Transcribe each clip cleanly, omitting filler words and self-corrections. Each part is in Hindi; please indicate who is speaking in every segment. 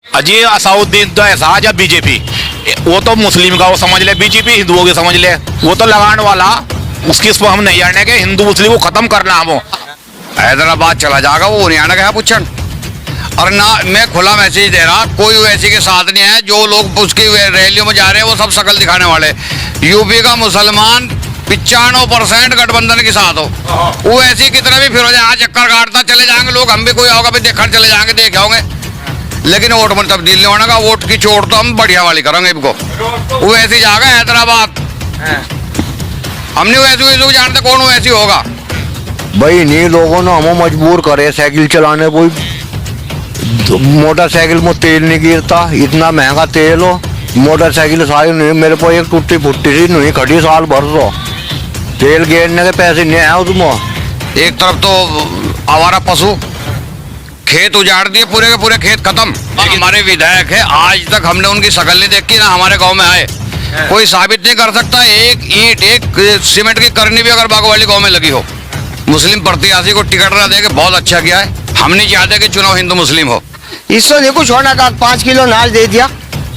Speaker 1: अजय असाउद्दीन तो ऐसा जब बीजेपी वो तो मुस्लिम का वो समझ ले, बीजेपी हिंदुओं की समझ ले, वो तो लगाने वाला उसकी इसको हम नहीं जानने के हिंदू मुस्लिम को खत्म करना हम
Speaker 2: हैदराबाद चला जाएगा वो हरियाणा का है पुच्छन। और ना मैं खुला मैसेज दे रहा, कोई वैसी के साथ नहीं है। जो लोग उसकी रैलियों में जा रहे हैं वो सब शकल दिखाने वाले। यूपी का मुसलमान 95% गठबंधन के साथ हो, वो ऐसी कितना भी फिर हो जाए, चक्कर काटता चले जाएंगे लोग। हम भी कोई होगा भी देखकर चले जाएंगे, देखे होंगे, लेकिन वोट में तब्दील नहीं होने का। वोट की चोट तो हम बढ़िया वाली करेंगे इनको। वो ऐसी जाएगा हैदराबाद, हम नहीं वैसे जानते कौन वैसी होगा।
Speaker 3: भाई इन्हीं लोगों ने हमें मजबूर करे साइकिल चलाने। कोई मोटरसाइकिल में तेल नहीं गिरता, इतना महंगा तेल हो। मोटरसाइकिल सारी नहीं, मेरे को एक टूटी फुट्टी सी नहीं खड़ी साल भर तो तेल गिरने के पैसे नहीं है उसमें।
Speaker 2: एक तरफ तो आवारा पशु, खेत उजाड़ दिए, पूरे के पूरे खेत खत्म। हमारे विधायक है, आज तक हमने उनकी शक्ल नहीं देखी, ना हमारे गांव में आए। कोई साबित नहीं कर सकता एक ईंट एक सीमेंट की करनी भी अगर बागवाली गांव में लगी हो। मुस्लिम प्रत्याशी को टिकट ना दे के बहुत अच्छा किया है। हम नहीं चाहते कि चुनाव हिंदू मुस्लिम हो।
Speaker 4: इसको नहीं कुछ होने का, 5 किलो अनाज दे दिया,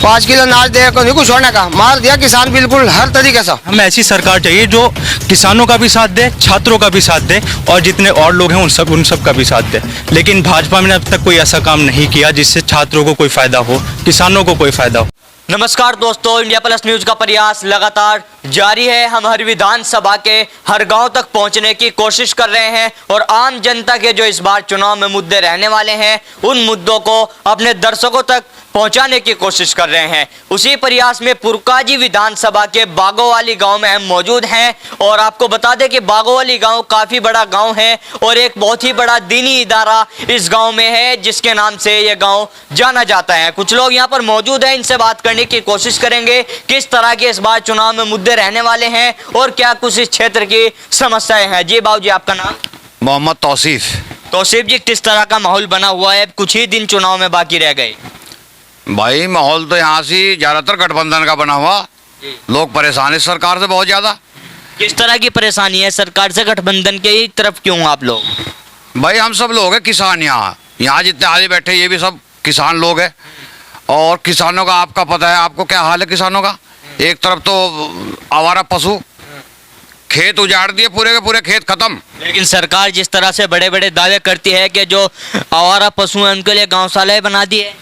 Speaker 4: 5 किलो अनाज दे को नहीं कुछ होने का, मार दिया किसान बिल्कुल हर तरीके से।
Speaker 5: हमें ऐसी सरकार चाहिए जो किसानों का भी साथ दे, छात्रों का भी साथ दे और जितने और लोग हैं उन सब का भी साथ दे। लेकिन भाजपा ने अब तक कोई ऐसा काम नहीं किया जिससे छात्रों को कोई फायदा हो, किसानों को कोई फायदा हो।
Speaker 6: नमस्कार दोस्तों, इंडिया प्लस न्यूज का प्रयास लगातार जारी है। हम हर विधानसभा के हर गांव तक पहुंचने की कोशिश कर रहे हैं और आम जनता के जो इस बार चुनाव में मुद्दे रहने वाले हैं उन मुद्दों को अपने दर्शकों तक पहुंचाने की कोशिश कर रहे हैं। उसी प्रयास में पुरकाजी विधानसभा के बागोवाली गांव में हम मौजूद हैं और आपको बता दें कि बागोवाली गांव काफ़ी बड़ा गांव है और एक बहुत ही बड़ा दीनी इदारा इस गांव में है जिसके नाम से ये गांव जाना जाता है। कुछ लोग यहां पर मौजूद हैं, इनसे बात करने की कोशिश करेंगे किस तरह के इस बार चुनाव में मुद्दे रहने वाले हैं और क्या कुछ इस क्षेत्र की समस्याएं हैं। जी बाबू जी, आपका नाम?
Speaker 2: मोहम्मद तौसीफ।
Speaker 6: तौसीफ जी, किस तरह का माहौल बना हुआ है? कुछ ही दिन चुनाव में बाकी रह गए।
Speaker 2: भाई माहौल तो यहाँ से ज्यादातर गठबंधन का बना हुआ। लोग परेशान है सरकार से बहुत ज्यादा।
Speaker 6: किस तरह की परेशानी है सरकार से? गठबंधन के ही तरफ क्यों आप लोग?
Speaker 2: भाई हम सब लोग हैं किसान, यहाँ जितने आदमी बैठे ये भी सब किसान लोग हैं। और किसानों का आपका पता है, आपको क्या हाल है किसानों का। एक तरफ तो आवारा पशु, खेत उजाड़ दिए, पूरे के पूरे खेत खत्म।
Speaker 6: लेकिन सरकार जिस तरह से बड़े बड़े दावे करती है कि जो आवारा पशु हैं उनके लिए गौशालाएं बना दी है।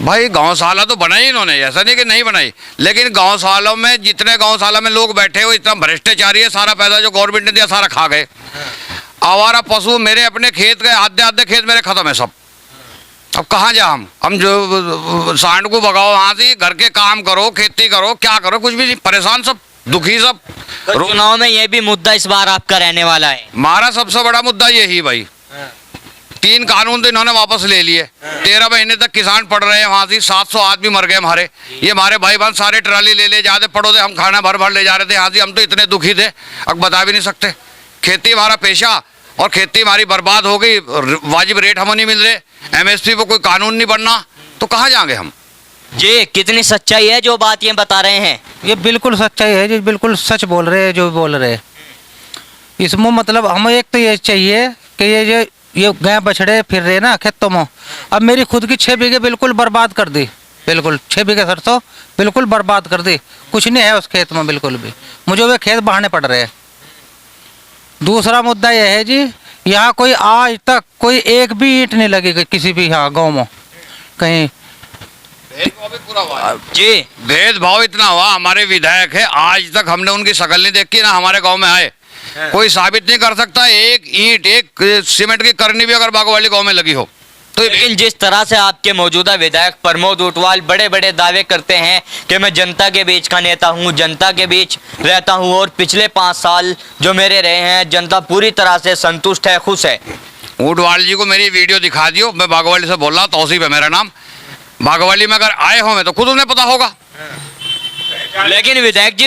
Speaker 2: भाई गौशाला तो बनाई इन्होंने, ऐसा नहीं कि नहीं बनाई, लेकिन गौशालों में जितने गौशाला में लोग बैठे हुए इतना भ्रष्टाचारी है। सारा पैसा जो गवर्नमेंट ने दिया सारा खा गए। आवारा पशु, मेरे अपने खेत गए, आधे आधे खेत मेरे खत्म है सब। अब कहाँ जा हम जो सांड को भगाओ वहाँ से, घर के काम करो, खेती करो, क्या करो, कुछ भी नहीं, परेशान सब, दुखी सब।
Speaker 6: तो चुनाव में ये भी मुद्दा इस बार आपका रहने वाला है।
Speaker 2: हमारा सबसे बड़ा मुद्दा यही भाई, 3 कानून तो इन्होंने वापस ले लिए। 13 महीने तक किसान पढ़ रहे हैं वहाँ से, 700 आदमी मर गए हमारे। ये हमारे भाई बहन सारे ट्राली ले जाते पढ़ो थे, हम खाना भर भर ले जा रहे थे यहाँ से। हम तो इतने दुखी थे अब बता भी नहीं सकते। खेती हमारा पेशा और खेती हमारी बर्बाद हो गई। वाजिब रेट हमें नहीं मिल रहे, MSP पर कोई कानून नहीं बनना, तो कहाँ जाएंगे हम।
Speaker 6: जी, कितनी सच्चाई है जो बात ये बता रहे हैं?
Speaker 7: ये बिल्कुल सच्चाई है जी, बिल्कुल सच बोल रहे हैं जो बोल रहे हैं। इसमें मतलब हमें एक तो ये चाहिए कि ये गाय बछड़े फिर रहे ना खेतों में। अब मेरी खुद की 6 बीघे बिल्कुल बर्बाद कर दी, बिल्कुल 6 बीघे सरसों बिल्कुल बर्बाद कर दी। कुछ नहीं है उस खेत में बिल्कुल भी, मुझे वे खेत बहाने पड़ रहे हैं। दूसरा मुद्दा यह है जी, यहाँ कोई आज तक कोई एक भी ईंट नहीं लगी किसी भी यहाँ गाँव में कहीं।
Speaker 6: जी,
Speaker 2: भेदभाव इतना हुआ। हमारे विधायक है, आज तक हमने उनकी शक्ल नहीं देखी, ना हमारे गांव में आए। कोई साबित नहीं कर सकता एक ईंट एक सीमेंट की करनी भी अगर बागवाली गांव में लगी हो तो।
Speaker 6: लेकिन जिस तरह से आपके मौजूदा विधायक प्रमोद ऊंटवाल बड़े बड़े दावे करते हैं कि मैं जनता के बीच का नेता हूं, जनता के बीच रहता हूं और पिछले 5 साल जो मेरे रहे हैं जनता पूरी तरह से संतुष्ट है, खुश है।
Speaker 2: ऊंटवाल जी को मेरी वीडियो दिखा दियो। मैं बागवाली से बोल रहा, तौसीफ है मेरा नाम। बागवाली में अगर आए हो मैं तो खुद उन्हें पता होगा।
Speaker 6: लेकिन विधायक जी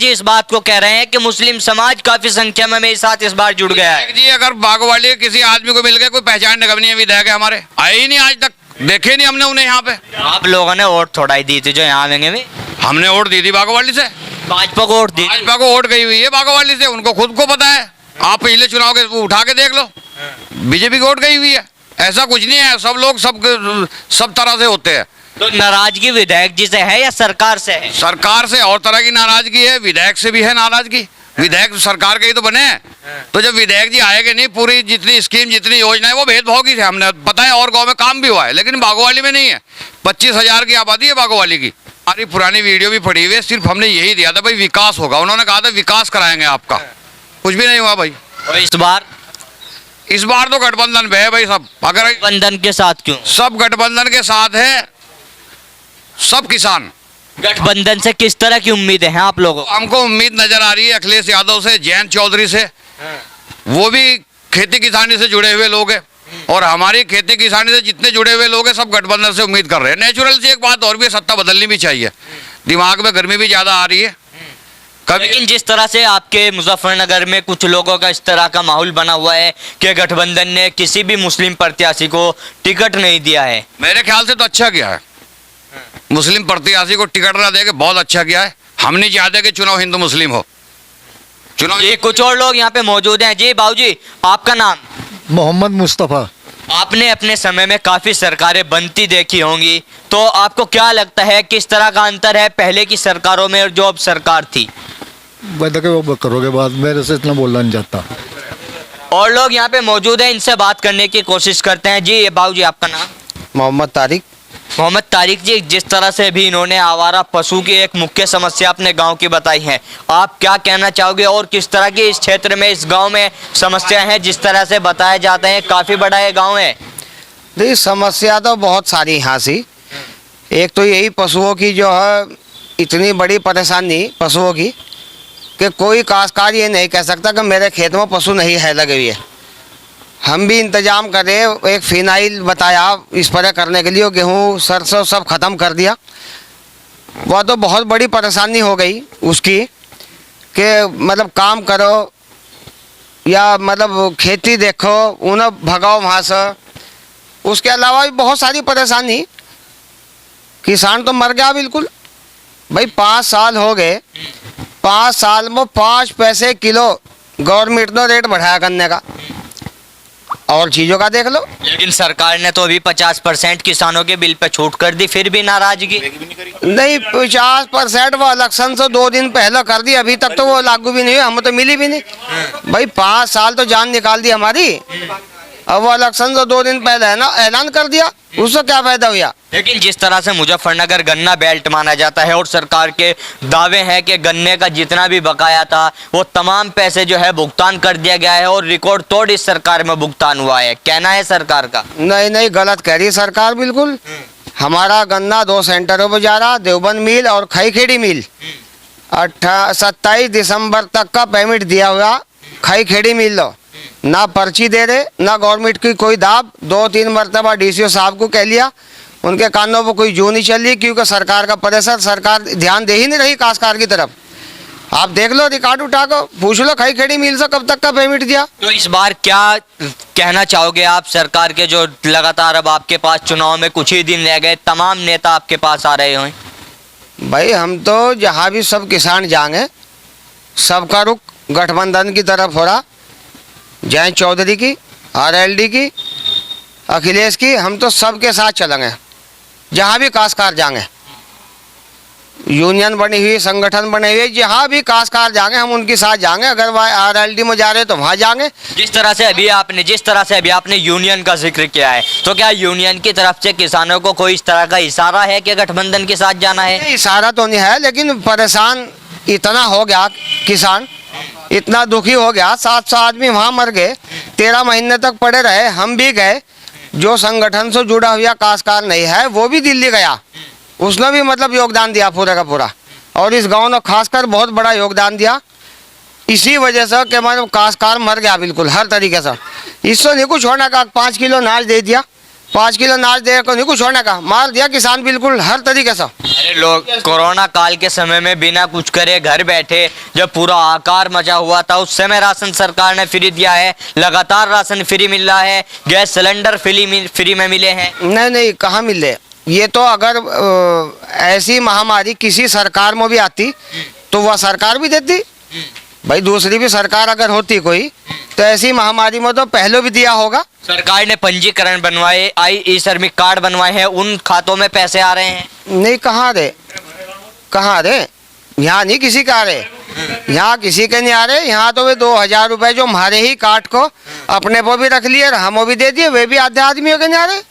Speaker 6: इस बात को कह रहे हैं कि मुस्लिम समाज काफी संख्या में मेरे साथ इस बार जुड़ गया है।
Speaker 2: जी, अगर बागवाली किसी आदमी को मिल गया, कोई पहचानने का भी नहीं है विधायक है हमारे, आए ही नहीं आज तक, देखे नहीं हमने उन्हें यहाँ पे।
Speaker 6: आप लोगों ने वोट थोड़ा ही दी थी जो यहाँ आएंगे में?
Speaker 2: हमने वोट दी थी बागवाली से,
Speaker 6: भाजपा को वोट दी।
Speaker 2: भाजपा को वोट गई हुई है बागवाली से, उनको खुद को पता है। आप पिछले चुनाव के उठा के देख लो, बीजेपी की वोट गई हुई है। ऐसा कुछ नहीं है, सब लोग सब तरह से होते हैं।
Speaker 6: तो नाराजगी विधायक जी से है या सरकार से है?
Speaker 2: सरकार से और तरह की नाराजगी है, विधायक से भी है नाराजगी। विधायक सरकार के ही तो बने हैं, तो जब विधायक जी आएंगे नहीं, पूरी जितनी स्कीम जितनी योजना है वो भेदभाव की है, हमने पता है, और गांव में काम भी हुआ है, लेकिन बागोवाली में नहीं है। 25,000 की आबादी है बागोवाली की। हमारी पुरानी वीडियो भी पड़ी हुई है, सिर्फ हमने यही दिया था भाई विकास होगा, उन्होंने कहा था विकास कराएंगे आपका, कुछ भी नहीं हुआ भाई।
Speaker 6: और इस बार
Speaker 2: तो गठबंधन पे है भाई सब। अगर
Speaker 6: गठबंधन के साथ क्यों?
Speaker 2: सब गठबंधन के साथ है, सब किसान।
Speaker 6: गठबंधन से किस तरह की उम्मीदें हैं आप लोगों को?
Speaker 2: हमको उम्मीद नजर आ रही है अखिलेश यादव से, जयंत चौधरी से, वो भी खेती किसानी से जुड़े हुए लोग हैं, और हमारी खेती किसानी से जितने जुड़े हुए लोग हैं सब गठबंधन से उम्मीद कर रहे हैं। नेचुरल सी एक बात और भी है, सत्ता बदलनी भी चाहिए, दिमाग में गर्मी भी ज्यादा आ रही है
Speaker 6: लेकिन जिस तरह से आपके मुजफ्फरनगर में कुछ लोगों का इस तरह का माहौल बना हुआ है कि गठबंधन ने किसी भी मुस्लिम प्रत्याशी को टिकट नहीं दिया है।
Speaker 2: मेरे ख्याल से तो अच्छा किया है, मुस्लिम प्रत्याशी को टिकट ना देके बहुत अच्छा किया है। हम नहीं चाहते कि चुनाव हिंदू मुस्लिम हो, चुनाव।
Speaker 6: ये कुछ और लोग यहाँ पे मौजूद हैं। जी बाबूजी, आपका नाम?
Speaker 8: मोहम्मद मुस्तफ़ा।
Speaker 6: आपने अपने समय में काफी सरकारें बनती देखी होंगी, तो आपको क्या लगता है किस तरह का अंतर है पहले की सरकारों में और जो अब सरकार थी?
Speaker 8: बता के वो करोगे बात, मेरे से इतना बोलना नहीं चाहता।
Speaker 6: और लोग यहाँ पे मौजूद हैं, इनसे बात करने की कोशिश करते हैं। जी ये बाबूजी, आपका नाम?
Speaker 4: मोहम्मद तारिक।
Speaker 6: मोहम्मद तारिक जी, जिस तरह से भी इन्होंने आवारा पशु की एक मुख्य समस्या अपने गांव की बताई है, आप क्या कहना चाहोगे और किस तरह की इस क्षेत्र में, इस गांव में समस्या है? जिस तरह से बताए जाते हैं काफ़ी बड़ा ये गांव है।
Speaker 4: देखिए समस्या तो बहुत सारी यहाँ सी। एक तो यही पशुओं की जो है इतनी बड़ी परेशानी पशुओं की कि कोई काश्तकार ये नहीं कह सकता कि मेरे खेत में पशु नहीं है लगे हुए। हम भी इंतजाम करे, एक फिनाइल बताया स्प्रे करने के लिए, गेहूँ सरसों सब ख़त्म कर दिया। वह तो बहुत बड़ी परेशानी हो गई उसकी कि मतलब काम करो या मतलब खेती देखो, उन्हें भगाओ वहाँ से। उसके अलावा भी बहुत सारी परेशानी, किसान तो मर गया बिल्कुल भाई। 5 साल हो गए, 5 साल में 5 पैसे किलो गवर्नमेंट ने रेट बढ़ाया गन्ने का, और चीज़ों का देख लो।
Speaker 6: लेकिन सरकार ने तो अभी 50% किसानों के बिल पे छूट कर दी, फिर भी नाराजगी
Speaker 4: नहीं। 50% वो इलेक्शन से 2 दिन पहले कर दी, अभी तक तो वो लागू भी नहीं हुई, हमें तो मिली भी नहीं भाई। 5 साल तो जान निकाल दी हमारी, अब वो इलेक्शन से 2 दिन पहले है ना ऐलान कर दिया, उससे क्या फायदा हुआ?
Speaker 6: लेकिन जिस तरह से मुजफ्फरनगर गन्ना बेल्ट माना जाता है और सरकार के दावे हैं कि गन्ने का जितना भी बकाया था वो तमाम पैसे जो है भुगतान कर दिया गया है और रिकॉर्ड तोड़ इस सरकार में भुगतान हुआ है, कहना है सरकार का?
Speaker 4: नहीं नहीं, गलत कह रही है सरकार बिल्कुल। हमारा गन्ना 2 सेंटरों पर जा रहा, देवबंद मिल और खईखेड़ी मिल। 27 दिसंबर तक का पेमेंट दिया हुआ खईखेड़ी मिल लो, ना पर्ची दे रहे ना गवर्नमेंट की कोई दाब। 2-3 मरतबा DCO साहब को कह लिया, उनके कानों पर कोई जू नहीं चल रही, क्योंकि सरकार का प्रेशर, सरकार ध्यान दे ही नहीं रही काश्तकार की तरफ। आप देख लो, रिकॉर्ड उठा को पूछ लो खईखेड़ी मिल से कब तक का पेमेंट दिया।
Speaker 6: तो इस बार क्या कहना चाहोगे आप सरकार के, जो लगातार अब आपके पास चुनाव में कुछ ही दिन रह गए, तमाम नेता आपके पास आ रहे हैं?
Speaker 4: भाई हम तो जहाँ भी सब किसान जाएंगे, सबका रुख गठबंधन की तरफ हो रहा। जयंत चौधरी की, RLD की, अखिलेश की, हम तो सबके साथ चलेंगे जहाँ भी काश्तकार जाएंगे। यूनियन बनी हुई, संगठन बने हुए, जहाँ भी काश्तकार जाएंगे हम उनके साथ जाएंगे। अगर वह RLD में जा रहे तो वहाँ जाएंगे।
Speaker 6: जिस तरह से अभी आपने यूनियन का जिक्र किया है, तो क्या यूनियन की तरफ से किसानों को कोई इस तरह का इशारा है कि गठबंधन के साथ जाना है?
Speaker 4: इशारा तो नहीं है, लेकिन परेशान इतना हो गया किसान, इतना दुखी हो गया। 700 आदमी वहाँ मर गए, 13 महीने तक पड़े रहे। हम भी गए, जो संगठन से जुड़ा हुआ काश्तकार नहीं है वो भी दिल्ली गया, उसने भी मतलब योगदान दिया पूरा का पूरा। और इस गांव ने खासकर बहुत बड़ा योगदान दिया, इसी वजह से कि मतलब काश्तकार मर गया बिल्कुल हर तरीके से। इससे नहीं कुछ होने का, 5 किलो अनाज दे दिया, 5 किलो अनाज दे को नहीं कुछ होने का, मार दिया किसान बिल्कुल हर तरीके से।
Speaker 6: अरे लोग कोरोना काल के समय में बिना कुछ करे घर बैठे जब पूरा आकार मचा हुआ था, उस समय राशन सरकार ने फ्री दिया है, लगातार राशन फ्री मिल रहा है, गैस सिलेंडर फ्री में मिले हैं।
Speaker 4: नहीं नहीं, कहाँ मिल रहे? ये तो अगर ऐसी महामारी किसी सरकार में भी आती तो वह सरकार भी देती। भाई दूसरी भी सरकार अगर होती कोई तो ऐसी महामारी में तो पहले भी दिया होगा।
Speaker 6: सरकार ने पंजीकरण बनवाए, ई श्रमिक कार्ड बनवाए हैं, उन खातों में पैसे आ रहे हैं।
Speaker 4: नहीं, कहाँ रे यहाँ नहीं किसी का आ रहे, यहाँ किसी के नहीं आ रहे। यहाँ तो वे 2000 रुपए जो हमारे ही काट को अपने को भी रख लिए और हमो भी दे दिए, वे भी आधे आदमियों के नहीं आ रहे।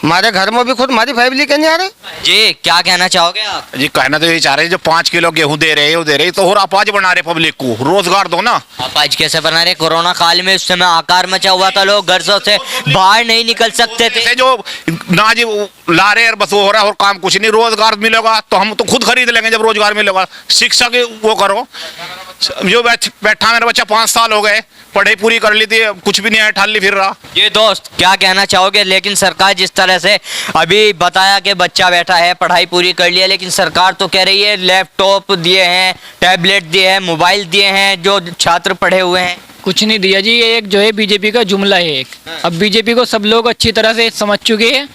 Speaker 4: हमारे घर में भी खुद हमारी फैमिली के नहीं आ रहे।
Speaker 6: जी क्या कहना चाहोगे आप?
Speaker 1: जी कहना तो यही चाह रहे हैं, जो 5 किलो गेहूं दे रहे हैं तो और अपाज बना रहे पब्लिक को, रोजगार दो ना।
Speaker 6: आप आज कैसे बना रहे? कोरोना काल में उस समय आकार मचा हुआ था, लोग घरों से बाहर नहीं निकल सकते थे।
Speaker 1: जैसे जो ना जी ला रहे हैं बस वो हो रहा है और काम कुछ नहीं। रोजगार मिलेगा तो हम तो खुद खरीद लेंगे जब रोजगार मिलेगा। शिक्षा की वो करो, जो बैठा मेरा बच्चा 5 साल हो गए, पढ़ाई पूरी कर ली थी, कुछ भी नहीं आया, ठाली फिर रहा।
Speaker 6: ये दोस्त क्या कहना चाहोगे? लेकिन सरकार जिस तरह से अभी बताया कि बच्चा बैठा है, पढ़ाई पूरी कर लिया, लेकिन सरकार तो कह रही है लैपटॉप दिए हैं, टैबलेट दिए हैं, मोबाइल दिए हैं जो छात्र पढ़े हुए हैं।
Speaker 9: कुछ नहीं दिया जी, ये एक जो है बीजेपी का जुमला है एक। अब बीजेपी को सब लोग अच्छी तरह से समझ चुके हैं।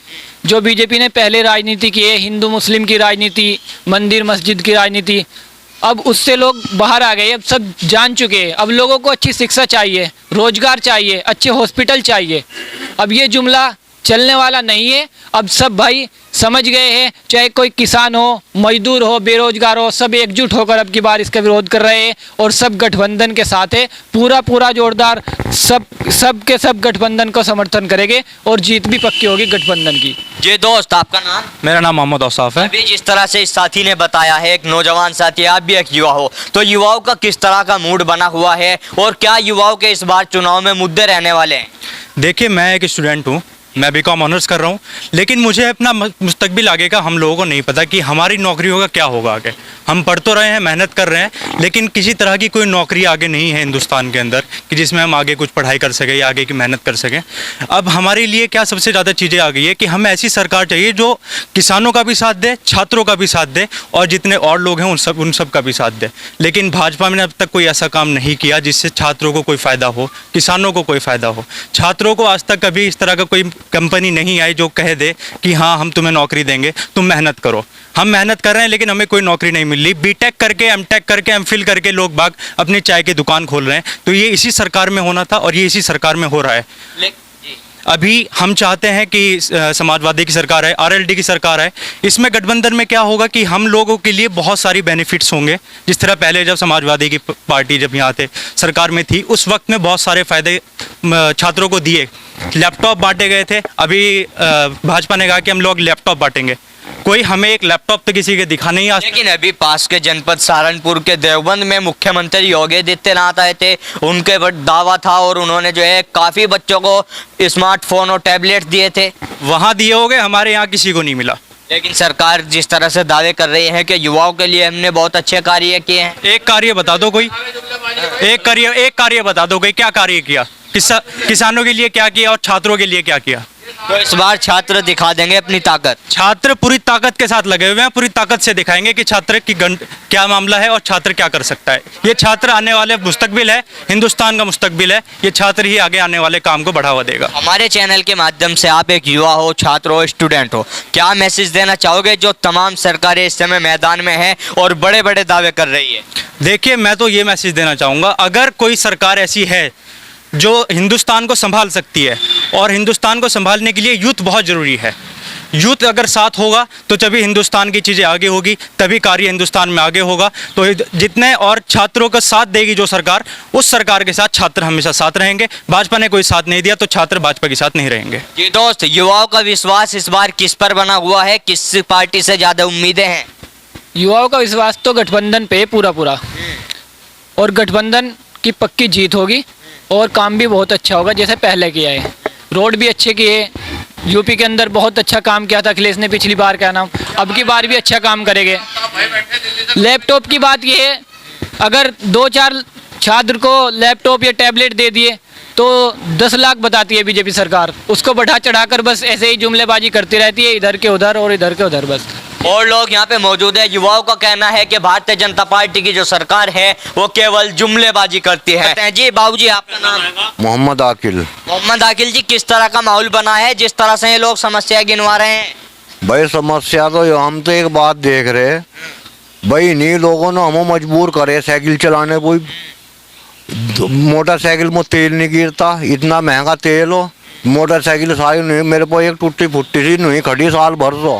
Speaker 9: जो बीजेपी ने पहले राजनीति की है, हिंदू मुस्लिम की राजनीति, मंदिर मस्जिद की राजनीति, अब उससे लोग बाहर आ गए, अब सब जान चुके हैं। अब लोगों को अच्छी शिक्षा चाहिए, रोजगार चाहिए, अच्छे हॉस्पिटल चाहिए। अब ये जुमला चलने वाला नहीं है। अब सब भाई समझ गए हैं, चाहे कोई किसान हो, मजदूर हो, बेरोजगार हो, सब एकजुट होकर अब की बार इसका विरोध कर रहे हैं और सब गठबंधन के साथ है। पूरा जोरदार सब के सब गठबंधन को समर्थन करेंगे और जीत भी पक्की होगी गठबंधन की।
Speaker 6: जी दोस्त, आपका नाम?
Speaker 5: मेरा नाम मोहम्मद औसाफ है।
Speaker 6: अभी जिस तरह से इस साथी ने बताया है, एक नौजवान साथी, आप भी एक युवा हो, तो युवाओं का किस तरह का मूड बना हुआ है और क्या युवाओं के इस बार चुनाव में मुद्दे रहने वाले हैं?
Speaker 5: देखिए, मैं एक स्टूडेंट हूँ, मैं बीकॉम ऑनर्स कर रहा हूँ, लेकिन मुझे अपना मुस्तकबिल आगे का हम लोगों को नहीं पता कि हमारी नौकरियों का क्या होगा आगे। हम पढ़ तो रहे हैं, मेहनत कर रहे हैं, लेकिन किसी तरह की कोई नौकरी आगे नहीं है हिंदुस्तान के अंदर कि जिसमें हम आगे कुछ पढ़ाई कर सकें या आगे की मेहनत कर सकें। अब हमारे लिए क्या सबसे ज़्यादा चीज़ें आ गई है कि हमें ऐसी सरकार चाहिए जो किसानों का भी साथ दे, छात्रों का भी साथ दे और जितने और लोग हैं उन सब का भी साथ दे। लेकिन भाजपा ने अब तक कोई ऐसा काम नहीं किया जिससे छात्रों को कोई फ़ायदा हो, किसानों को कोई फ़ायदा हो। छात्रों को आज तक कभी इस तरह का कोई कंपनी नहीं आई जो कह दे कि हाँ हम तुम्हें नौकरी देंगे, तुम मेहनत करो। हम मेहनत कर रहे हैं लेकिन हमें कोई नौकरी नहीं मिल रही। बीटेक करके, एमटेक करके, एमफिल करके लोग बाग अपनी चाय की दुकान खोल रहे हैं। तो ये इसी सरकार में होना था और ये इसी सरकार में हो रहा है। अभी हम चाहते हैं कि समाजवादी की सरकार है, आरएलडी की सरकार है, इसमें गठबंधन में क्या होगा कि हम लोगों के लिए बहुत सारी बेनिफिट्स होंगे। जिस तरह पहले जब समाजवादी की पार्टी जब यहाँ थे सरकार में थी, उस वक्त में बहुत सारे फ़ायदे छात्रों को दिए, लैपटॉप बांटे गए थे। अभी भाजपा ने कहा कि हम लोग लैपटॉप बांटेंगे, कोई हमें एक लैपटॉप तो किसी के दिखा नहीं।
Speaker 6: लेकिन अभी पास के जनपद सहारनपुर के देवबंद में मुख्यमंत्री योगी आदित्यनाथ आए थे, उनके दावा था और उन्होंने जो है काफ़ी बच्चों को स्मार्टफोन और टैबलेट दिए थे।
Speaker 5: वहाँ दिए होंगे, हमारे यहाँ किसी को नहीं मिला।
Speaker 6: लेकिन सरकार जिस तरह से दावे कर रही है कि युवाओं के लिए हमने बहुत अच्छे कार्य किए हैं।
Speaker 5: एक कार्य बता दो कोई, एक कार्य बता दो कोई, क्या कार्य किया? किसानों के लिए क्या किया और छात्रों के लिए क्या किया?
Speaker 6: तो इस बार छात्र दिखा देंगे अपनी ताकत।
Speaker 5: छात्र पूरी ताकत के साथ लगे हुए हैं, पूरी ताकत से दिखाएंगे कि छात्र की क्या मामला है और छात्र क्या कर सकता है। ये छात्र आने वाले मुस्तकबिल है, हिंदुस्तान का मुस्तकबिल है। ये छात्र ही आगे आने वाले काम को बढ़ावा देगा।
Speaker 6: हमारे चैनल के माध्यम से आप एक युवा हो, छात्र हो, स्टूडेंट हो, क्या मैसेज देना चाहोगे जो तमाम सरकारें इस समय मैदान में हैं और बड़े बड़े दावे कर रही है?
Speaker 5: देखिए, मैं तो ये मैसेज देना चाहूँगा, अगर कोई सरकार ऐसी है जो हिंदुस्तान को संभाल सकती है, और हिंदुस्तान को संभालने के लिए यूथ बहुत ज़रूरी है। यूथ अगर साथ होगा तो तभी हिंदुस्तान की चीज़ें आगे होगी, तभी कार्य हिंदुस्तान में आगे होगा। तो जितने और छात्रों का साथ देगी जो सरकार, उस सरकार के साथ छात्र हमेशा साथ रहेंगे। भाजपा ने कोई साथ नहीं दिया तो छात्र भाजपा के साथ नहीं रहेंगे।
Speaker 6: जी दोस्त, युवाओं का विश्वास इस बार किस पर बना हुआ है? किस पार्टी से ज़्यादा उम्मीदें हैं?
Speaker 9: युवाओं का विश्वास तो गठबंधन पे पूरा और गठबंधन की पक्की जीत होगी और काम भी बहुत अच्छा होगा जैसे पहले किया है। रोड भी अच्छे किए, यूपी के अंदर बहुत अच्छा काम किया था अखिलेश ने पिछली बार, क्या नाम, अब की बार भी अच्छा काम करेंगे। लैपटॉप की बात ये है, अगर 2-4 छात्र को लैपटॉप या टैबलेट दे दिए तो 10 लाख बताती है बीजेपी सरकार। उसको बढ़ा चढ़ाकर बस ऐसे ही जुमलेबाजी करती रहती है, इधर के उधर और इधर के उधर बस।
Speaker 6: और लोग यहाँ पे मौजूद है। युवाओं का कहना है कि भारतीय जनता पार्टी की जो सरकार है वो केवल जुमलेबाजी करती है। जी बाबूजी, आपका नाम?
Speaker 3: मोहम्मद आकिल।
Speaker 6: मोहम्मद आकिल जी, किस तरह का माहौल बना है जिस तरह से ये लोग समस्या गिनवा रहे हैं?
Speaker 3: भाई समस्या तो हम तो एक बात देख रहे, भाई इन्हीं लोगों ने हमें मजबूर करे साइकिल चलाने को। मोटरसाइकिल में तेल नहीं गिरता, इतना महंगा तेल हो, मोटरसाइकिल सारी नहीं, मेरे को एक टूटी फुट्टी सी नहीं खड़ी साल भर तो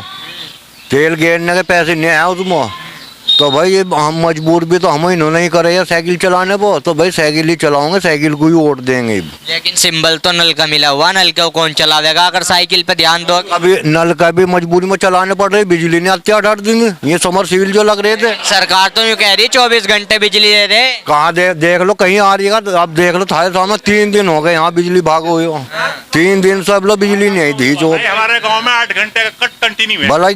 Speaker 3: तेल गिरने के पैसे नहीं है उसमें। तो भाई ये हम मजबूर भी तो हम इन्होंने ही करे साइकिल चलाने को, तो भाई साइकिल ही चलाओगे, साइकिल को ही वोट देंगे।
Speaker 6: लेकिन सिंबल तो नल का मिला हुआ, नल को कौन चलावेगा अगर साइकिल पे ध्यान दो।
Speaker 3: अभी नल का भी मजबूरी में चलाने पड़ रही, बिजली नहीं आती 8-8 दिन, ये समर सिविल जो लग रहे थे।
Speaker 6: सरकार तो यूँ कह रही 24 घंटे बिजली दे रहे।
Speaker 3: कहाँ देख लो कहीं आ रही है, अब देख लो थारे सामने 3 दिन हो गए यहाँ बिजली भाग हुई हो, 3 दिन से अब लो बिजली नहीं आई थी जो
Speaker 1: हमारे गांव में 8 घंटे का कट कंटिन्यू है।
Speaker 3: भला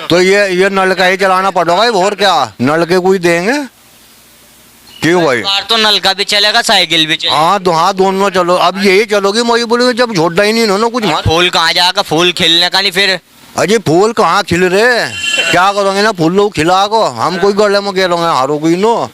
Speaker 3: तो ये नल का ही चलाना पड़ेगा, और क्या नल के कोई देंगे क्यों भाई?
Speaker 6: सरकार तो नल का भी चलेगा, साइकिल भी चलेगा।
Speaker 3: हाँ दोनों चलो, अब यही चलोगी मैं बोलूँगी जब छोड़ा ही नहीं इन्होंने कुछ।
Speaker 6: फूल कहाँ जाएगा, फूल खिलने का नहीं फिर।
Speaker 3: अजय फूल कहाँ खिल रहे, क्या करोगे ना फूल लोग खिला को, हम कोई गले में गेलोगे हारो कोई नो।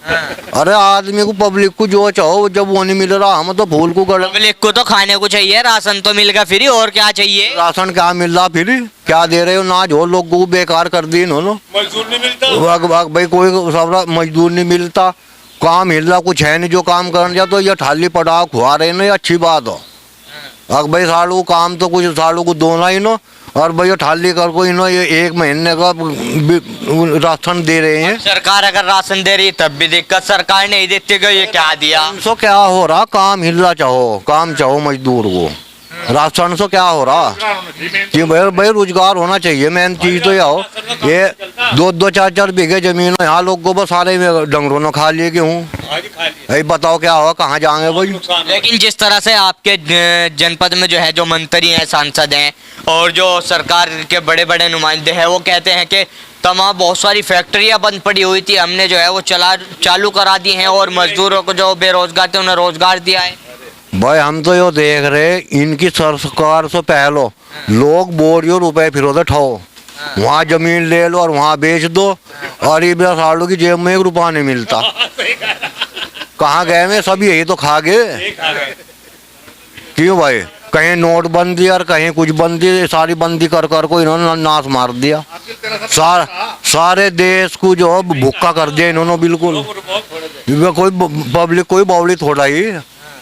Speaker 3: अरे आदमी को पब्लिक को जो चाहो जब वो नहीं मिल रहा, हम तो फूल को गले।
Speaker 6: पब्लिक को तो खाने को चाहिए, राशन तो मिल गया फ्री, और क्या चाहिए?
Speaker 3: राशन क्या मिल रहा फिर, क्या दे रहे हो ना, जो लोगों को बेकार कर दी इन्होंने।
Speaker 1: मजदूर नहीं मिलता
Speaker 3: भाई, कोई सब मजदूर नहीं मिलता, काम मिल रहा कुछ है नहीं, जो काम करने जा तो ये थाली पड़ा खुआ रहे ना, ये अच्छी बात हो। अब भाई सालों को काम तो कुछ सालों को दोना ही नो, और भैया थाली कर को इन्हों ये 1 महीने का राशन दे रहे हैं।
Speaker 6: सरकार अगर राशन दे रही तब भी दिक्कत, सरकार नहीं देती गई, ये क्या दिया?
Speaker 3: सो क्या हो रहा, काम हिलना चाहो, काम चाहो मजदूर को, राशन से क्या हो रहा कि भाई रोजगार होना चाहिए। मेन चीज तो यह हो, ये 2-2, 4-4 बीघे जमीन हो, यहाँ लोग को बस सारे डंगरों ने खा लिए क्यों, भाई बताओ क्या होगा, कहाँ जाएंगे भाई?
Speaker 6: लेकिन जिस तरह से आपके जनपद में जो है, जो मंत्री हैं, सांसद हैं और जो सरकार के बड़े बड़े नुमाइंदे हैं, वो कहते हैं कि तमाम बहुत सारी फैक्ट्रियां बंद पड़ी हुई थी, हमने जो है वो चालू करा दी हैं और मजदूरों को जो बेरोजगार थे उन्हें रोजगार दिया है।
Speaker 3: भाई हम तो यो देख रहे, इनकी सरकार से पहलो लोग बोरियों रुपए फिरोते ठाओ, वहाँ जमीन ले लो और वहाँ बेच दो, और ये सालों की जेब में 1 रुपया नहीं मिलता। कहाँ गए में सब यही तो खा गए क्यों भाई? कहीं नोटबंदी और कहीं कुछ बंदी, सारी बंदी कर को इन्होंने नाश मार दिया, सारे देश को जो भूखा कर दिया इन्होंने बिल्कुल। कोई पब्लिक कोई बावली थोड़ा ही,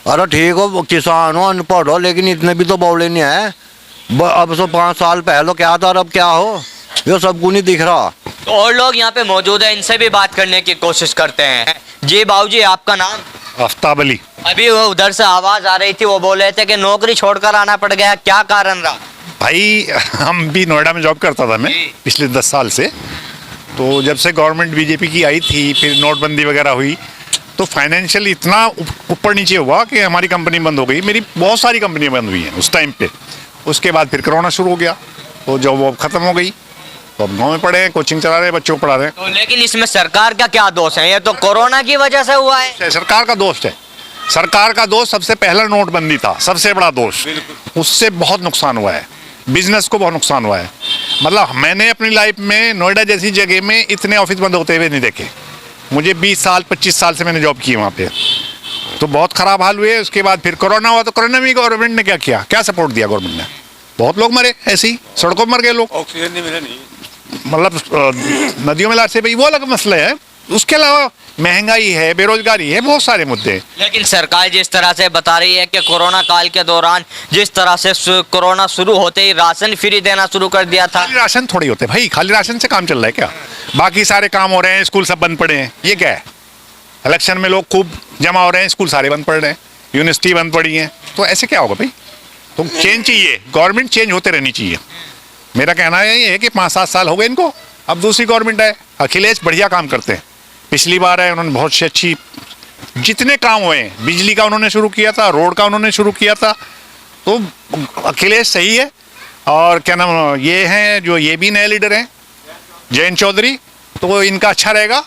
Speaker 3: अरे ठीक हो किसान हो अनपढ़ हो, लेकिन इतने भी तो बावले नहीं है। अब से 5 साल पहले क्या था और अब क्या हो, ये सबको नहीं दिख रहा।
Speaker 6: तो और लोग यहाँ पे मौजूद हैं, इनसे भी बात करने की कोशिश करते हैं। जी बाबूजी, आपका नाम?
Speaker 1: आफ्ताब अली।
Speaker 6: अभी वो उधर से आवाज आ रही थी, वो बोल रहे थे कि नौकरी छोड़कर आना पड़ गया, क्या कारण रहा?
Speaker 1: भाई हम भी नोएडा में जॉब करता था मैं पिछले 10 साल से, तो जब से गवर्नमेंट बीजेपी की आई थी, फिर नोटबंदी वगैरह हुई, तो फाइनेंशियल इतना ऊपर नीचे हुआ कि हमारी कंपनी बंद हो गई। मेरी बहुत सारी कंपनियां बंद हुई हैं उस टाइम पे। उसके बाद फिर कोरोना शुरू हो गया, तो जॉब वॉब खत्म हो गई, तो अब गाँव में पढ़े हैं, कोचिंग चला रहे हैं, बच्चों को पढ़ा रहे हैं।
Speaker 6: तो लेकिन इसमें सरकार का क्या दोष है? ये तो कोरोना की वजह से हुआ है।
Speaker 1: सरकार का दोष है, सरकार का दोष सबसे पहला नोटबंदी था, सबसे बड़ा दोष। उससे बहुत नुकसान हुआ है, बिजनेस को बहुत नुकसान हुआ है। मतलब मैंने अपनी लाइफ में नोएडा जैसी जगह में इतने ऑफिस बंद होते हुए नहीं देखे। मुझे 20 साल 25 साल से मैंने जॉब की वहाँ पे, तो बहुत ख़राब हाल हुए। उसके बाद फिर कोरोना हुआ, तो कोरोना में गवर्नमेंट ने क्या किया, क्या सपोर्ट दिया गवर्नमेंट ने? बहुत लोग मरे ऐसे ही, सड़कों पर मर गए लोग, ऑक्सीजन नहीं मिला, नहीं मतलब नदियों में लाशें भाई, वो अलग मसला है। उसके अलावा महंगाई है, बेरोजगारी है, बहुत सारे मुद्दे।
Speaker 6: लेकिन सरकार जिस तरह से बता रही है कि कोरोना काल के दौरान जिस तरह से कोरोना शुरू होते ही राशन फ्री देना शुरू कर दिया था।
Speaker 1: खाली राशन थोड़ी होते भाई, खाली राशन से काम चल रहा है क्या? बाकी सारे काम हो रहे हैं, स्कूल सब बंद पड़े हैं, ये क्या है? इलेक्शन में लोग खूब जमा हो रहे हैं, स्कूल सारे बंद पड़ रहे हैं, यूनिवर्सिटी बंद पड़ी है, तो ऐसे क्या होगा भाई? तो चेंज चाहिए, गवर्नमेंट चेंज होते रहनी चाहिए। मेरा कहना ये है कि 5-7 साल हो गए इनको, अब दूसरी गवर्नमेंट है, अखिलेश बढ़िया काम करते हैं। पिछली बार है, उन्होंने बहुत सी अच्छी जितने काम हुए हैं, बिजली का उन्होंने शुरू किया था, रोड का उन्होंने शुरू किया था, तो अखिलेश सही है। और क्या नाम ये हैं जो ये भी नए लीडर हैं जयंत चौधरी, तो इनका अच्छा रहेगा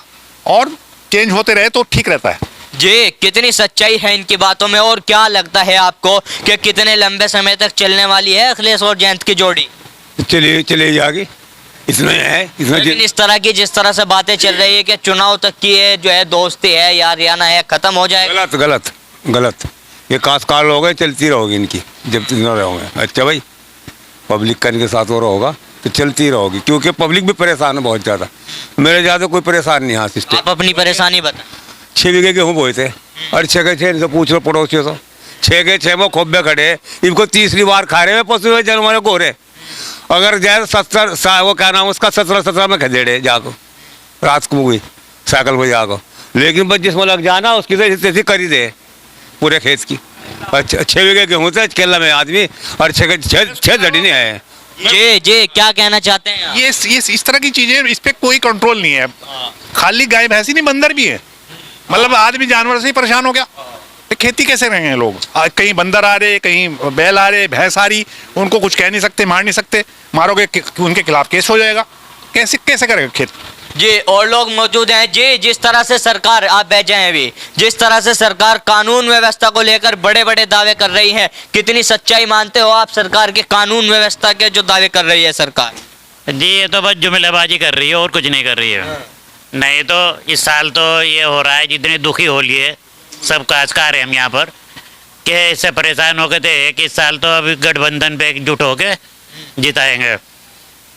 Speaker 1: और चेंज होते रहे तो ठीक रहता है।
Speaker 6: जी, कितनी सच्चाई है इनकी बातों में, और क्या लगता है आपको कि कितने लंबे समय तक चलने वाली है अखिलेश और जयंत की जोड़ी?
Speaker 10: चले जाएगी, इसमें है
Speaker 6: लेकिन इस तरह की जिस तरह से बातें चल रही है कि चुनाव तक की है जो है दोस्ती है, यारियाना है, खत्म हो जाएगा।
Speaker 10: गलत ये काशकार लोग हैं, चलती रहोगी इनकी जब तक न रहोगे। अच्छा भाई, पब्लिक का इनके साथ हो रहा होगा तो चलती रहोगी, क्योंकि पब्लिक भी परेशान है बहुत ज़्यादा। मेरे ज़्यादा कोई परेशान नहीं। हाँ सिस्टम,
Speaker 6: आप अपनी परेशानी बता।
Speaker 10: 6 बीघे गेहूँ बोए थे, और 6 के 6 इनसे पूछ लो पड़ोसियों से, 6 के 6 वो खोबे खड़े, इनको तीसरी बार खा रहे हैं पशु हुए जनमाने को रहे। अगर जैसे 70 वो क्या नाम उसका 17 में खदेड़े जाको रात को हुई साइकिल को जाको, लेकिन बस जिसमें लग जाना उसकी तो जैसी करी दे पूरे खेत की। 6 बीघे गेहूँ थे केला में आदमी, और 6 जड़ी नहीं आए।
Speaker 6: जी क्या कहना चाहते हैं आप?
Speaker 1: ये इस तरह की चीजें, इस पे कोई कंट्रोल नहीं है। खाली गाय भैंस ही नहीं, बंदर भी है। मतलब आदमी जानवर से ही परेशान हो गया, तो खेती कैसे रहेंगे लोग? कहीं बंदर आ रहे, कहीं बैल आ रहे, भैंस आ रही, उनको कुछ कह नहीं सकते, मार नहीं सकते, मारोगे उनके खिलाफ केस हो जाएगा। कैसे करेगा खेत?
Speaker 6: जी और लोग मौजूद हैं। जी जिस तरह से सरकार, आप बैठ जाएं अभी, जिस तरह से सरकार कानून व्यवस्था को लेकर बड़े बड़े दावे कर रही है, कितनी सच्चाई मानते हो आप सरकार के कानून व्यवस्था के जो दावे कर रही है सरकार?
Speaker 11: जी ये तो बस जुमलेबाजी कर रही है और कुछ नहीं कर रही है। नहीं तो इस साल तो ये हो रहा है, जितने दुखी हो लिए सब काश्तकार हैं हम यहाँ पर, कि इससे परेशान हो गए थे कि इस साल तो अभी गठबंधन पे एकजुट होके जिताएंगे।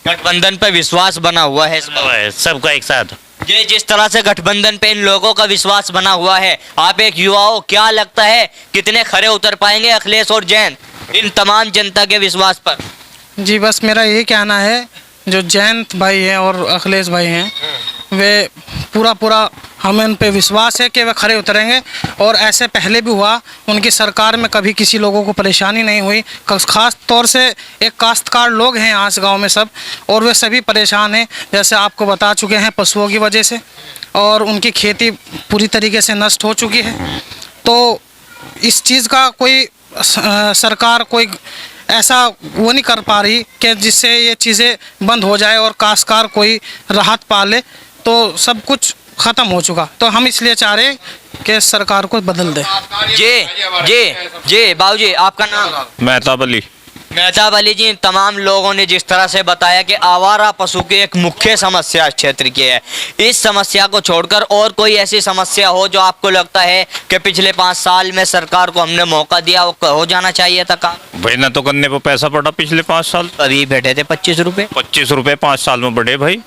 Speaker 6: गठबंधन पे विश्वास बना हुआ है
Speaker 11: सबका एक साथ।
Speaker 6: जी जिस तरह से गठबंधन पे इन लोगों का विश्वास बना हुआ है, आप एक युवा हो, क्या लगता है कितने खरे उतर पाएंगे अखिलेश और जैन इन तमाम जनता के विश्वास पर?
Speaker 12: जी बस मेरा यही कहना है, जो जैन भाई हैं और अखिलेश भाई हैं, वे पूरा हमें उन पे विश्वास है कि वे खरे उतरेंगे। और ऐसे पहले भी हुआ, उनकी सरकार में कभी किसी लोगों को परेशानी नहीं हुई। ख़ास तौर से एक काश्तकार लोग हैं यहाँ से गाँव में सब, और वे सभी परेशान हैं, जैसे आपको बता चुके हैं, पशुओं की वजह से, और उनकी खेती पूरी तरीके से नष्ट हो चुकी है। तो इस चीज़ का कोई सरकार कोई ऐसा वो नहीं कर पा रही कि जिससे ये चीज़ें बंद हो जाए और काश्तकार कोई राहत पा ले, तो सब कुछ ख़त्म हो चुका। तो हम इसलिए चाह रहे कि सरकार को बदल दे।
Speaker 6: जी बाबूजी आपका नाम?
Speaker 5: मेहताब अली।
Speaker 6: मेहताब अली जी, तमाम लोगों ने जिस तरह से बताया कि आवारा पशु की एक मुख्य समस्या इस क्षेत्र की है, इस समस्या को छोड़कर और कोई ऐसी समस्या हो जो आपको लगता है कि पिछले 5 साल में सरकार को हमने मौका दिया, वो हो जाना चाहिए था काम?
Speaker 5: भाई ना तो करने पर पैसा पड़ा पिछले 5 साल।
Speaker 6: अभी बैठे थे 25 रुपये।
Speaker 5: 25 रुपये 5 साल में बढ़े भाई।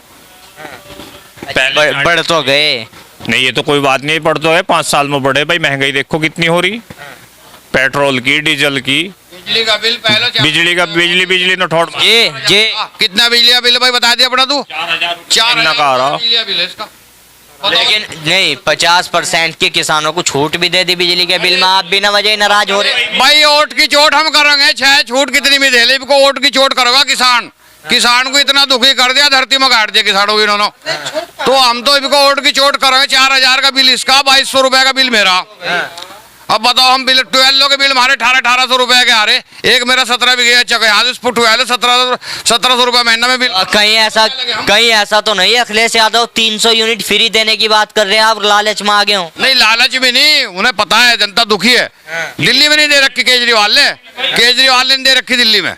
Speaker 6: बढ़ तो गए
Speaker 5: नहीं, ये तो कोई बात नहीं, बढ़ तो है 5 साल में बढ़े भाई। महंगाई देखो कितनी हो रही, पेट्रोल की, डीजल की,
Speaker 2: बिजली का बिल पहले
Speaker 5: बिजली न ठोड़।
Speaker 6: जी
Speaker 2: कितना बिजली का बिल भाई बता दिया अपना तू?
Speaker 5: 4,000
Speaker 2: बिजली का बिल है इसका।
Speaker 6: लेकिन नहीं, 50% के किसानों को छूट भी दे दी बिजली के बिल में, आप बिना वजह नाराज हो रहे?
Speaker 2: भाई वोट की चोट हम करेंगे, चाहे छूट कितनी भी दे ले, इनको वोट की चोट करोगा किसान को इतना दुखी कर दिया, धरती में गाड़ दिया किसानों को इन्होंने। तो हम तो इनको वोट की चोट करेंगे। 4,000 का बिल इसका, 2,200 रुपए का बिल मेरा। अब बताओ, हम बिल 12 के बिल हमारे 1800 रुपए के आ रहे। एक मेरा 17 भी गया चक, यहाँ से 1700 रुपए महीना में बिल।
Speaker 6: कहीं ऐसा तो नहीं है अखिलेश यादव 300 यूनिट फ्री देने की बात कर रहे हैं, आप लालच में आ गए हो?
Speaker 2: नहीं, लालच भी नहीं, उन्हें पता है जनता दुखी है। दिल्ली में नहीं दे रखी केजरीवाल ने दे रखी दिल्ली में,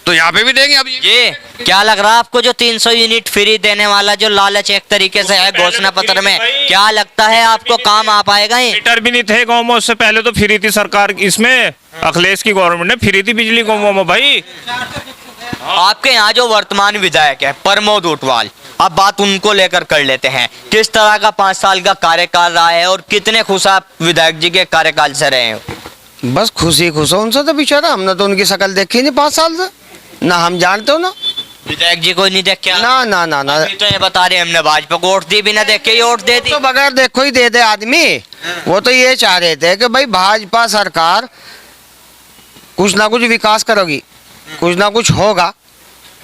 Speaker 2: तो यहाँ पे भी देंगे। अब
Speaker 6: ये क्या लग रहा है आपको, जो 300 यूनिट फ्री देने वाला जो लालच एक तरीके से है घोषणा पत्र में, क्या लगता है आपको काम आ पाएगा? ये
Speaker 5: मीटर भी नहीं थे गाँव में, उससे पहले तो फ्री थी सरकार, इसमें अखिलेश की गवर्नमेंट ने फ्री थी बिजली गाँव में भाई।
Speaker 6: आपके यहाँ जो वर्तमान विधायक है प्रमोद ऊंटवाल, अब बात उनको लेकर कर लेते हैं। किस तरह का 5 साल का कार्यकाल रहा है और कितने खुश आप विधायक जी के कार्यकाल से रहे हो?
Speaker 4: बस खुश हो उनसे, तो बेचारा हमने तो उनकी शक्ल देखी नहीं 5 साल से, ना हम जानते हो ना
Speaker 6: विधायक जी को नहीं देख के?
Speaker 4: ना।
Speaker 6: अभी तो ये बता रहे हमने भाजपा को वोट दी, बिना देख के ही वोट दे दी।
Speaker 4: तो बगैर देखो ही दे दे आदमी। वो तो ये चाह रहे थे कि भाई भाजपा सरकार कुछ ना कुछ विकास करोगी, कुछ ना कुछ होगा।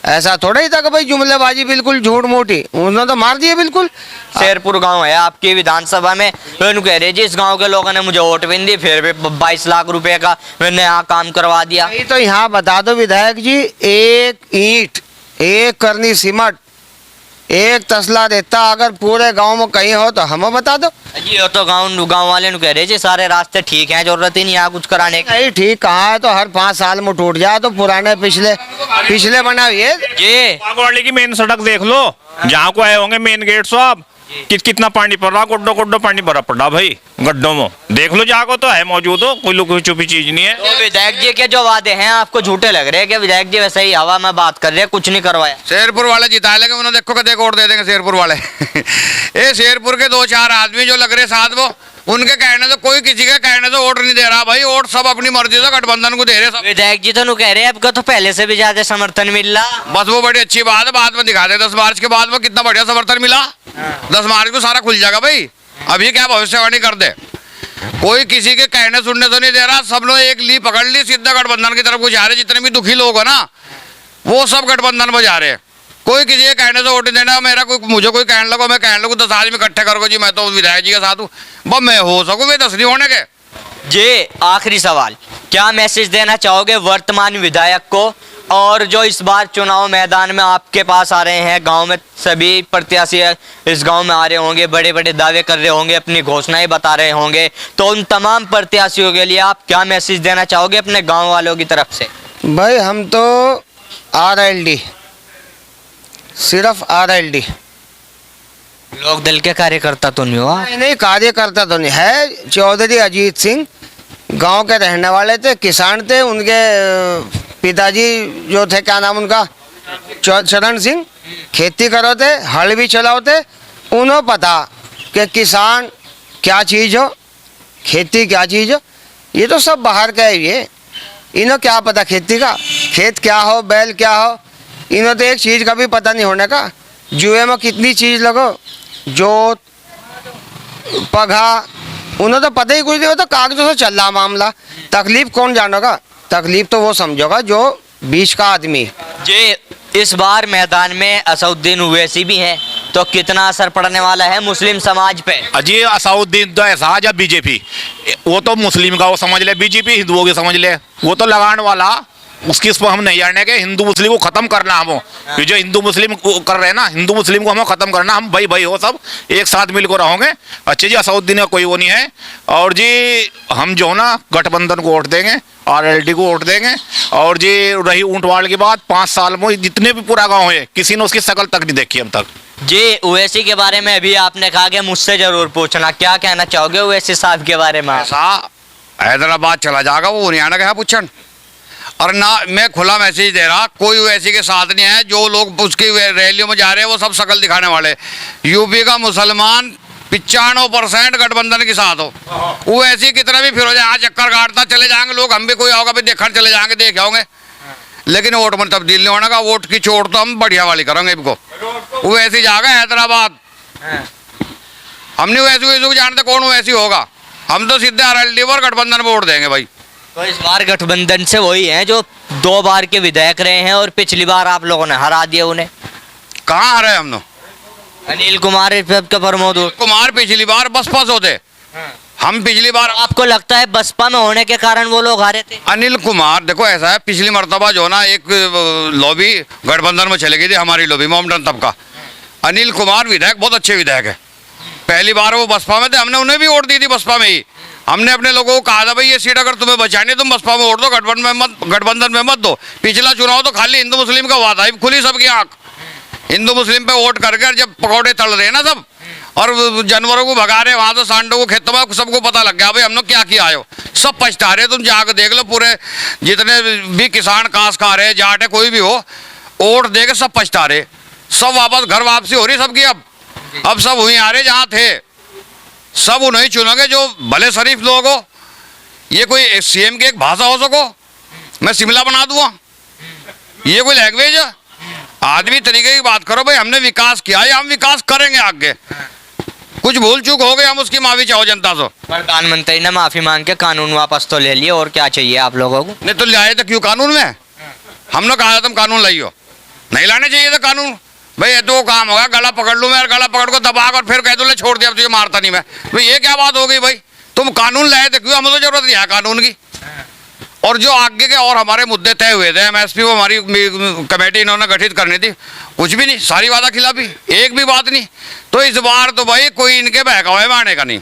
Speaker 4: ऐसा थोड़ा ही था कि भाई जुमलेबाजी, बिल्कुल झूठ मूठी, उन्होंने तो मार दिया बिल्कुल।
Speaker 6: शेरपुर गांव है आपकी विधानसभा में, तो कह रहे जी इस गांव के लोगों ने मुझे वोट भी दी, फिर भी 22 लाख रुपए का मैंने यहाँ काम करवा दिया।
Speaker 4: नहीं तो यहाँ बता दो विधायक जी, एक ईंट, एक करनी सीमेंट, एक तसला रेता अगर पूरे गांव में कहीं हो तो हमें बता दो।
Speaker 6: जी वो तो गांव वाले कह रहे जी सारे रास्ते ठीक हैं, जरूरत ही नहीं यहाँ कुछ कराने की।
Speaker 4: नहीं ठीक कहाँ है, तो हर 5 साल में टूट जाए, तो पुराने पिछले बना हुए।
Speaker 6: जी
Speaker 5: बागवाड़ी की मेन सड़क देख लो, जहाँ को आए होंगे मेन गेट से आप, कितना पानी पड़ रहा, गुड्डो पानी भरा पड़ा भाई गड्ढों में, देख लो जाको तो है मौजूद हो, कोई लुकी छुपी चीज नहीं है।
Speaker 6: तो विधायक जी के जो वादे हैं आपको झूठे लग रहे हैं कि विधायक जी वैसे ही हवा में बात कर रहे हैं, कुछ नहीं करवाया?
Speaker 2: शेरपुर वाले जिता लेंगे, उन्होंने देखो कदे वोट दे देंगे शेरपुर वाले। ये शेरपुर के 2-4 आदमी जो लग रहे साथ, वो उनके कहने से, कोई किसी के कहने से वोट नहीं दे रहा भाई। वोट सब अपनी मर्जी से गठबंधन को दे रहे सब।
Speaker 6: विधायक जी तो कह रहे हैं आपको तो पहले से भी ज्यादा समर्थन मिल रहा।
Speaker 2: बस वो बड़ी अच्छी बात है, बाद में दिखा दे 10 मार्च के बाद में कितना बढ़िया समर्थन मिला। 10 मार्च को सारा खुल जाएगा भाई। अभी क्या भविष्यवाणी कर दे, कोई किसी के कहने सुनने तो नहीं दे रहा। सब लोग एक ली पकड़ ली, सीधा गठबंधन की तरफ को जा रहे। जितने भी दुखी लोग हो ना, वो सब गठबंधन में जा रहे हैं। कोई किसी के कहने से वोट नहीं देना। मेरा कोई, मुझे कोई कहने लगा, मैं कहने लगूँ 10 आदमी इकट्ठे करो जी मैं तो विधायक जी के साथ हूँ, बस मैं हो सकूँ, वे 10 नहीं होने के।
Speaker 6: जी आखिरी सवाल, क्या मैसेज देना चाहोगे वर्तमान विधायक को, और जो इस बार चुनाव मैदान में आपके पास आ रहे हैं, गांव में सभी प्रत्याशी इस गांव में आ रहे होंगे, बड़े बड़े दावे कर रहे होंगे, अपनी घोषणाएं बता रहे होंगे, तो उन तमाम प्रत्याशियों के लिए आप क्या मैसेज देना चाहोगे अपने गांव वालों की तरफ से?
Speaker 4: भाई हम तो RLD, सिर्फ RLD।
Speaker 6: लोक दल के कार्यकर्ता तो नहीं हुआ?
Speaker 4: नहीं, कार्यकर्ता तो नहीं है। चौधरी अजीत सिंह गांव के रहने वाले थे, किसान थे। उनके पिताजी जो थे, क्या नाम उनका, चरण सिंह, खेती करो थे, हल भी चलाओ थे। उन्हों पता कि किसान क्या चीज़ हो, खेती क्या चीज़ हो। ये तो सब बाहर का है। ये इन्हों क्या पता खेती का, खेत क्या हो, बैल क्या हो। इन्हों तो एक चीज़ का भी पता नहीं होने का। जुए में कितनी चीज़ लगो, जोत पगा, उन्हें तो पता ही कुछ नहीं। वो तो कागजों से चल रहा मामला। तकलीफ कौन जानेगा? तकलीफ तो वो समझोगा जो बीच का आदमी।
Speaker 6: जी इस बार मैदान में असउद्दीन ओवैसी भी हैं, तो कितना असर पड़ने वाला है मुस्लिम समाज पे?
Speaker 1: अजी असउद्दीन तो ऐसा या बीजेपी, वो तो मुस्लिम का वो समझ ले, बीजेपी हिंदुओं की समझ ले। वो तो लगाने वाला, उसकी इस पर हम नहीं जाने के। हिंदू मुस्लिम को खत्म करना हम, ये जो हिंदू मुस्लिम कर रहे हैं ना, हिंदू मुस्लिम को हमें खत्म करना। हम भाई भाई हो, सब एक साथ मिलकर रहोगे। अच्छे जी, असउद्दीन का कोई वो नहीं है। और जी हम जो ना गठबंधन को वोट देंगे, RLD को वोट देंगे। और जी रही ऊंटवाड़ की बात, 5 साल में जितने भी पूरा गाँव है, किसी ने उसकी शकल तक नहीं देखी अब तक।
Speaker 6: जी ओवैसी के बारे में अभी आपने कहा कि मुझसे जरूर पूछना, क्या कहना चाहोगे ओवैसी साहब के बारे में?
Speaker 2: ऐसा हैदराबाद चला जाएगा, वो नहीं आना क्या पूछन। और ना मैं खुला मैसेज दे रहा, कोई वैसी के साथ नहीं है। जो लोग उसकी रैलियों में जा रहे हैं वो सब शकल दिखाने वाले। यूपी का मुसलमान 95% गठबंधन के साथ हो। वो ऐसी कितना भी फिर हो जाए, चक्कर काटता चले जाएंगे लोग। हम भी कोई होगा भी देखकर चले जाएंगे, देख आओगे, लेकिन वोट में तब्दील नहीं होने का। वोट की चोट तो हम बढ़िया वाली करेंगे इनको। वो ऐसी जाएगा हैदराबाद। हम नहीं वैसी जानते कौन वैसी होगा। हम तो सीधे RLD और गठबंधन में वोट देंगे भाई।
Speaker 6: तो इस बार गठबंधन से वही हैं जो 2 बार के विधायक रहे हैं, और पिछली बार आप लोगों ने हरा दिया उन्हें।
Speaker 2: कहाँ हरे हम लोग?
Speaker 6: अनिल कुमार प्रमोद
Speaker 2: कुमार पिछली बार बसपा से होते, हम पिछली बार।
Speaker 6: आपको लगता है बसपा में होने के कारण वो लोग हारे थे?
Speaker 2: अनिल कुमार देखो ऐसा है, पिछली मर्तबा जो ना एक लॉबी गठबंधन में चली गई थी, हमारी लॉबी मोमडन तबका। अनिल कुमार विधायक बहुत अच्छे विधायक है। पहली बार वो बसपा में थे, हमने उन्हें भी वोट दी थी बसपा में ही। हमने अपने लोगों को कहा था भाई ये सीट अगर तुम्हें बचानी है तुम बसपा में वोट दो, गठबंधन में मत दो। पिछला चुनाव तो खाली हिंदू मुस्लिम का हुआ था, खुली सबकी आंख। हिंदू मुस्लिम पे वोट करके जब पकौड़े तल रहे हैं ना सब, और जानवरों को भगा रहे वहां तो सांडों को खेतों में, सबको पता लग गया भाई हम लोग क्या किया आयो। सब पछता रहे, तुम जाकर देख लो। पूरे जितने भी किसान कांस खा रहे, जाट है कोई भी हो, वोट दे के सब पछता रहे। सब वापस घर वापसी हो रही सबकी। अब सब वहीं आ रहे जहाँ थे। सब उन्हें चुनोगे जो भले शरीफ लोग हो। ये कोई CM की एक भाषा हो सको, मैं शिमला बना दूंगा, ये कोई लैंग्वेज है? आदमी तरीके की बात करो भाई। हमने विकास किया है, हम विकास करेंगे आगे। कुछ भूल चूक हो गई, हम उसकी माफी चाहो जनता से।
Speaker 6: प्रधानमंत्री ने माफी मांग के कानून वापस तो ले लिया, और क्या चाहिए आप लोगों को?
Speaker 2: नहीं तो ले आए तो क्यों कानून में? हमने कहा था तुम कानून लाइयो, नहीं लाने चाहिए था कानून भाई। ये तो काम होगा, गला पकड़ लूँ मैं, गला पकड़ को दबा कर फिर कह दो ले छोड़ दिया, तुझे मारता नहीं मैं भाई। ये क्या बात हो गई भाई? तुम कानून लाए थे क्यों? हमें तो जरूरत नहीं है कानून की। और जो आगे के और हमारे मुद्दे तय हुए थे, MSP वो हमारी कमेटी इन्होंने गठित करनी थी, कुछ भी नहीं, सारी वादा खिलाफी, एक भी बात नहीं। तो इस बार तो भाई कोई इनके बहकावे में आने का नहीं।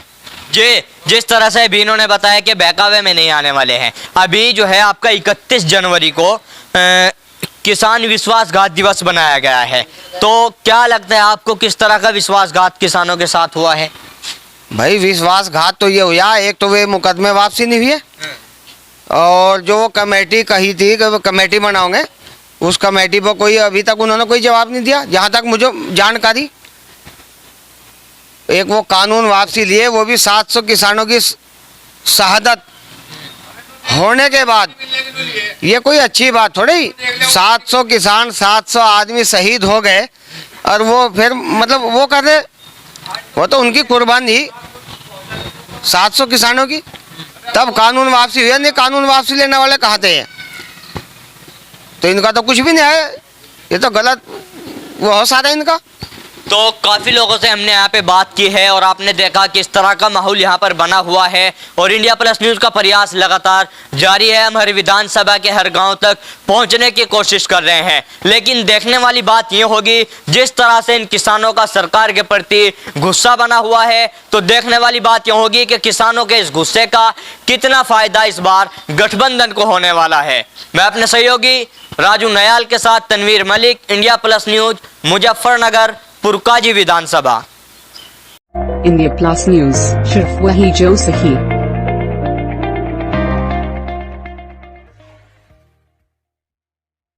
Speaker 6: जी जिस तरह से अभी इन्होंने बताया कि बहकावे में नहीं आने वाले हैं। अभी जो है आपका 31 जनवरी को किसान विश्वासघात दिवस बनाया गया है, तो क्या लगता है आपको किस तरह का विश्वासघात किसानों के साथ हुआ है?
Speaker 4: भाई विश्वासघात तो ये हुआ, एक तो वे मुकदमे वापसी नहीं हुई है, और जो कमेटी कही थी कि वो कमेटी बनाओगे, उस कमेटी पर कोई अभी तक उन्होंने कोई जवाब नहीं दिया, जहाँ तक मुझे जानकारी। एक वो कानून वापसी लिए, वो भी 700 किसानों की शहादत होने के बाद। ये कोई अच्छी बात थोड़ी, 700 किसान 700 आदमी शहीद हो गए और वो फिर मतलब वो कर रहे, वो तो उनकी कुर्बानी 700 किसानों की, तब कानून वापसी हुई। नहीं, कानून वापसी लेने वाले कहाँ थे? तो इनका तो कुछ भी नहीं है, ये तो गलत वो हो सारा इनका।
Speaker 6: तो काफ़ी लोगों से हमने यहाँ पे बात की है और आपने देखा कि इस तरह का माहौल यहाँ पर बना हुआ है और इंडिया प्लस न्यूज़ का प्रयास लगातार जारी है। हम हर विधानसभा के हर गांव तक पहुँचने की कोशिश कर रहे हैं, लेकिन देखने वाली बात ये होगी जिस तरह से इन किसानों का सरकार के प्रति गुस्सा बना हुआ है, तो देखने वाली बात ये होगी कि किसानों के इस गुस्से का कितना फ़ायदा इस बार गठबंधन को होने वाला है। मैं अपने सहयोगी राजू नयाल के साथ Tanvir Malik, India plus news, Muzaffarnagar, Purkazi विधानसभा।
Speaker 13: इंडिया प्लस न्यूज, सिर्फ वही जो सही।